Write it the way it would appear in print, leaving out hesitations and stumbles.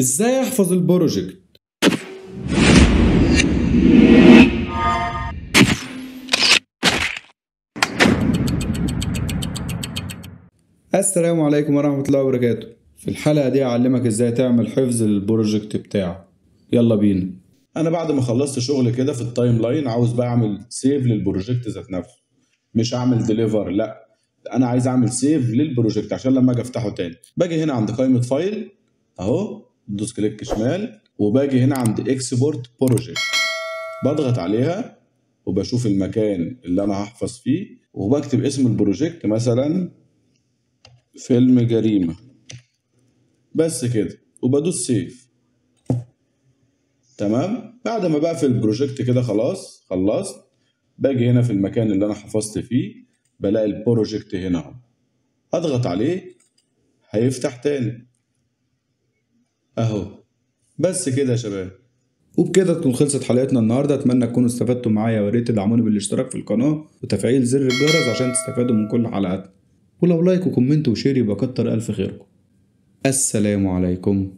ازاي احفظ البروجكت؟ السلام عليكم ورحمة الله وبركاته. في الحلقة دي هعلمك ازاي تعمل حفظ للبروجكت بتاعك. يلا بينا. انا بعد ما خلصت شغل كده في التايم لاين عاوز بقى اعمل سيف للبروجكت ذات نفسه، مش اعمل ديليفر، لا انا عايز اعمل سيف للبروجكت عشان لما اجي افتحه تاني. باجي هنا عند قائمة فايل اهو، دوس كليك شمال وباجي هنا عند اكسبورت بروجكت، بضغط عليها وبشوف المكان اللي انا هحفظ فيه وبكتب اسم البروجكت مثلا فيلم جريمة، بس كده وبدوس سيف. تمام، بعد ما بقفل البروجكت كده خلاص خلصت، باجي هنا في المكان اللي انا حفظت فيه بلاقي البروجكت هنا اهو، اضغط عليه هيفتح تاني اهو. بس كده يا شباب، وبكده تكون خلصت حلقتنا النهارده. اتمنى تكونوا استفدتوا معايا، ويا ريت تدعموني بالاشتراك في القناه وتفعيل زر الجرس عشان تستفادوا من كل حلقاتنا، ولو لايك وكومنت وشير يبقى كتر الف خيركم. السلام عليكم.